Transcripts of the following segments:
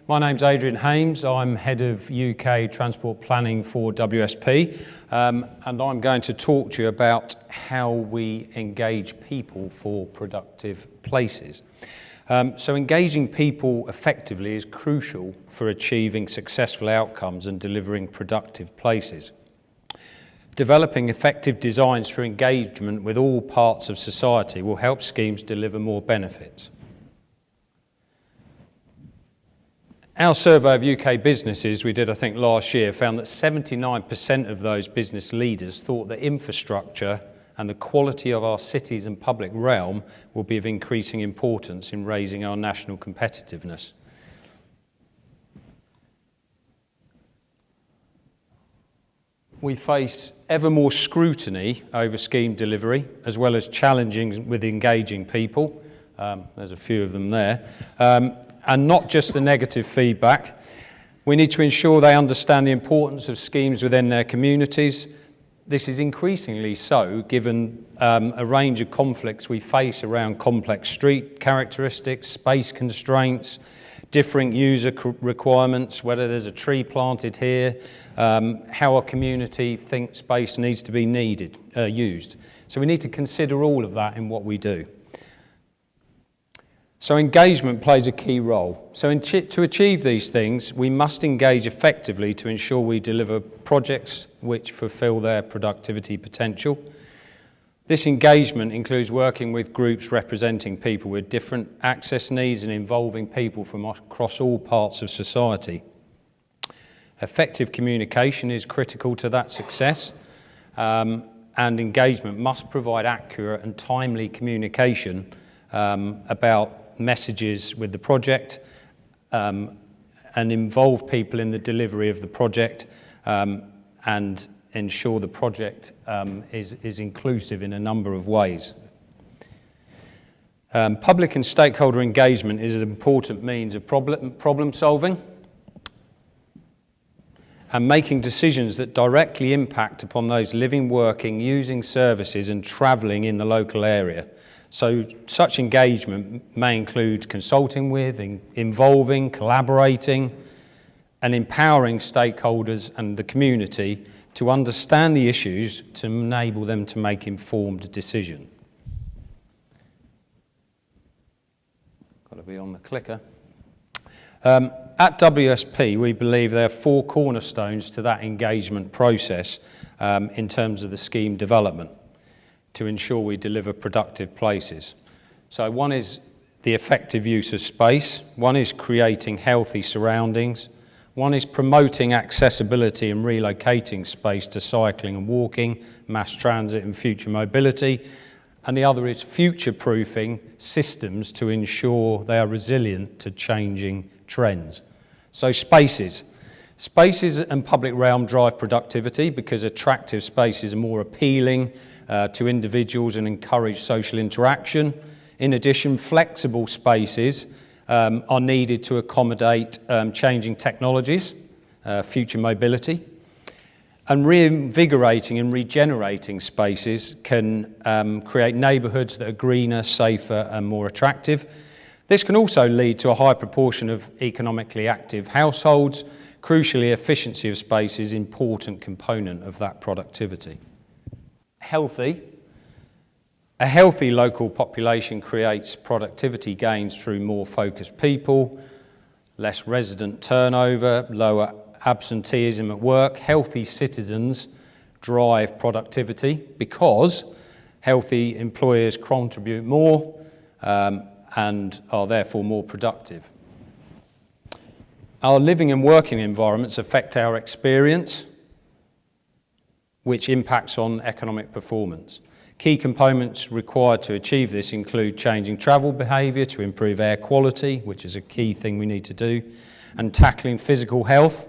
My name's Adrian. I'm Head of UK Transport Planning for WSP, and I'm going to talk to you about how we engage people for productive places. So engaging people effectively is crucial for achieving successful outcomes and delivering productive places. Developing effective designs for engagement with all parts of society will help schemes deliver more benefits. Our survey of UK businesses we did, I think, last year found that 79% of those business leaders thought that infrastructure and the quality of our cities and public realm will be of increasing importance in raising our national competitiveness. We face ever more scrutiny over scheme delivery, as well as challenges with engaging people. There's a few of them there. And not just the negative feedback. We need to ensure they understand the importance of schemes within their communities. This is increasingly so, given a range of conflicts we face around complex street characteristics, space constraints, differing user requirements, whether there's a tree planted here, how a community thinks space needs to be used. So we need to consider all of that in what we do. So engagement plays a key role. So to achieve these things, we must engage effectively to ensure we deliver projects which fulfil their productivity potential. This engagement includes working with groups representing people with different access needs and involving people from across all parts of society. Effective communication is critical to that success, and engagement must provide accurate and timely communication about messages with the project and involve people in the delivery of the project and ensure the project is inclusive in a number of ways. Public and stakeholder engagement is an important means of problem solving and making decisions that directly impact upon those living, working, using services and travelling in the local area. So such engagement may include consulting with, involving, collaborating, and empowering stakeholders and the community to understand the issues to enable them to make informed decisions. Got to be on the clicker. At WSP, we believe there are 4 cornerstones to that engagement process in terms of the scheme development, to ensure we deliver productive places. So one is the effective use of space, one is creating healthy surroundings, one is promoting accessibility and relocating space to cycling and walking, mass transit and future mobility, and the other is future-proofing systems to ensure they are resilient to changing trends. So spaces. Spaces and public realm drive productivity because attractive spaces are more appealing to individuals and encourage social interaction. In addition, flexible spaces are needed to accommodate changing technologies, future mobility. And reinvigorating and regenerating spaces can create neighbourhoods that are greener, safer and more attractive. This can also lead to a high proportion of economically active households. Crucially, efficiency of space is an important component of that productivity. Healthy. A healthy local population creates productivity gains through more focused people, less resident turnover, lower absenteeism at work. Healthy citizens drive productivity because healthy employers contribute more and are therefore more productive. Our living and working environments affect our experience, which impacts on economic performance. Key components required to achieve this include changing travel behaviour to improve air quality, which is a key thing we need to do, and tackling physical health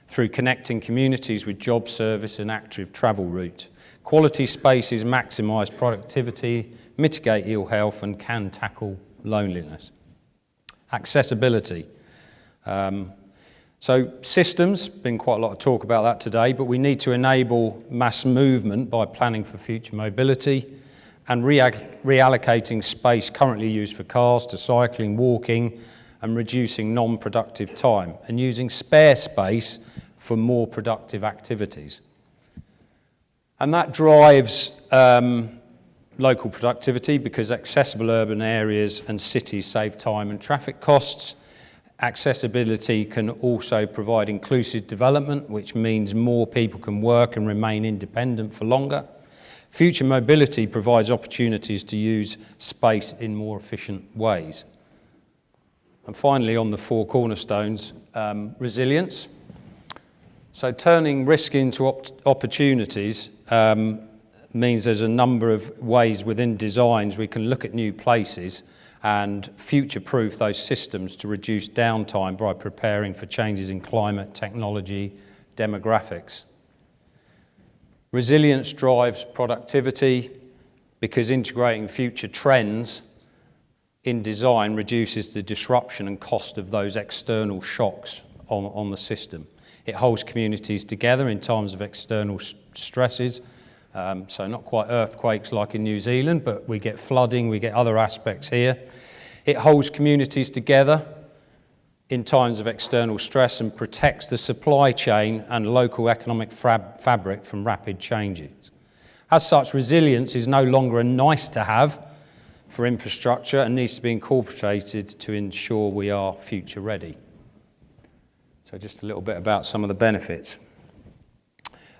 through connecting communities with job service and active travel routes. Quality spaces maximise productivity, mitigate ill health and can tackle loneliness. Accessibility. So systems, been quite a lot of talk about that today, but we need to enable mass movement by planning for future mobility and reallocating space currently used for cars to cycling, walking and reducing non-productive time, and using spare space for more productive activities. And that drives local productivity because accessible urban areas and cities save time and traffic costs. Accessibility can also provide inclusive development, which means more people can work and remain independent for longer. Future mobility provides opportunities to use space in more efficient ways. And finally, on the four cornerstones, resilience. So turning risk into opportunities means there's a number of ways within designs we can look at new places and future-proof those systems to reduce downtime by preparing for changes in climate, technology, demographics. Resilience drives productivity because integrating future trends in design reduces the disruption and cost of those external shocks on the system. It holds communities together in times of external stresses, so not quite earthquakes like in New Zealand, but we get flooding, we get other aspects here. It holds communities together in times of external stress and protects the supply chain and local economic fabric from rapid changes. As such, resilience is no longer a nice to have for infrastructure and needs to be incorporated to ensure we are future ready. So just a little bit about some of the benefits.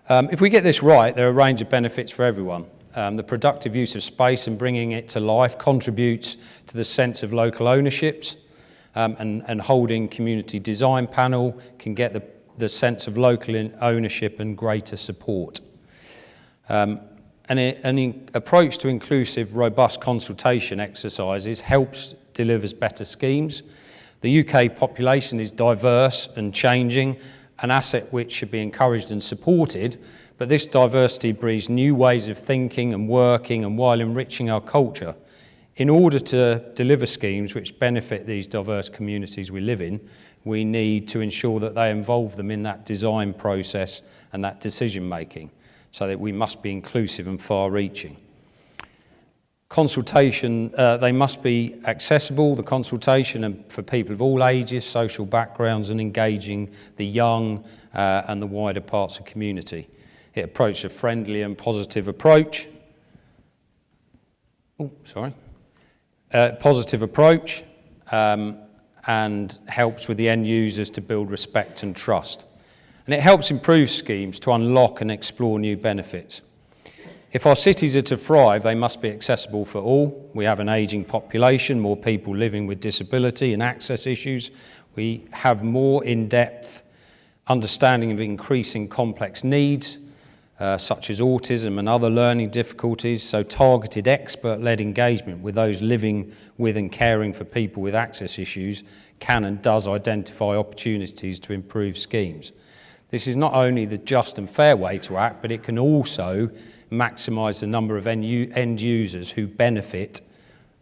If we get this right, there are a range of benefits for everyone. The productive use of space and bringing it to life contributes to the sense of local ownerships, and holding community design panel can get the sense of local ownership and greater support. An approach to inclusive, robust consultation exercises delivers better schemes. The UK population is diverse and changing, an asset which should be encouraged and supported, but this diversity breeds new ways of thinking and working, and while enriching our culture. In order to deliver schemes which benefit these diverse communities we live in, we need to ensure that they involve them in that design process and that decision making, so that we must be inclusive and far-reaching. Consultation, they must be accessible, the consultation, and for people of all ages, social backgrounds, and engaging the young and the wider parts of community. It approaches a friendly and positive approach. Positive approach and helps with the end users to build respect and trust. And it helps improve schemes to unlock and explore new benefits. If our cities are to thrive, they must be accessible for all. We have an ageing population, more people living with disability and access issues. We have more in-depth understanding of increasing complex needs, such as autism and other learning difficulties, so targeted expert-led engagement with those living with and caring for people with access issues can and does identify opportunities to improve schemes. This is not only the just and fair way to act, but it can also maximise the number of end users who benefit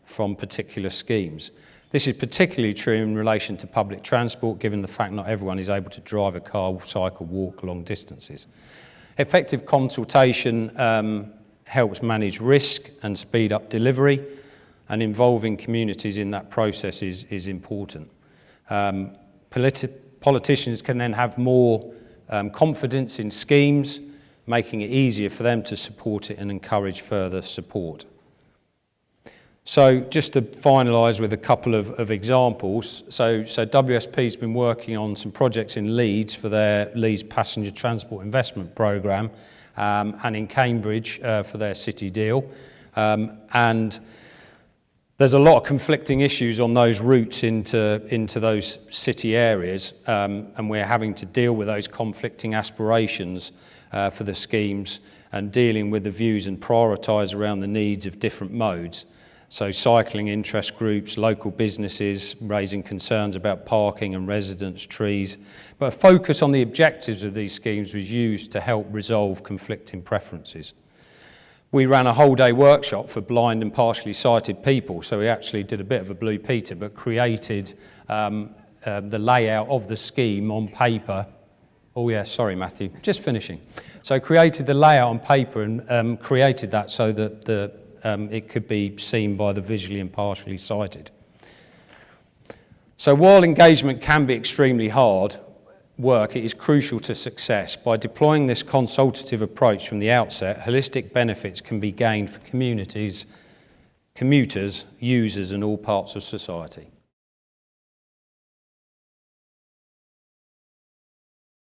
from particular schemes. This is particularly true in relation to public transport, given the fact not everyone is able to drive a car, cycle, walk long distances. Effective consultation helps manage risk and speed up delivery, and involving communities in that process is important. Politicians can then have more confidence in schemes, making it easier for them to support it and encourage further support. So just to finalise with a couple of examples, so WSP's been working on some projects in Leeds for their Leeds Passenger Transport Investment Programme, and in Cambridge for their city deal. And there's a lot of conflicting issues on those routes into those city areas, and we're having to deal with those conflicting aspirations for the schemes and dealing with the views and prioritise around the needs of different modes. So cycling interest groups, local businesses raising concerns about parking and residents' trees. But a focus on the objectives of these schemes was used to help resolve conflicting preferences. We ran a whole-day workshop for blind and partially sighted people, so we actually did a bit of a Blue Peter, but created the layout of the scheme on paper. Oh yeah, sorry Matthew, just finishing. So created the layout on paper and created that so that it could be seen by the visually and partially sighted. So while engagement can be extremely hard work, it is crucial to success. By deploying this consultative approach from the outset, holistic benefits can be gained for communities, commuters, users and all parts of society.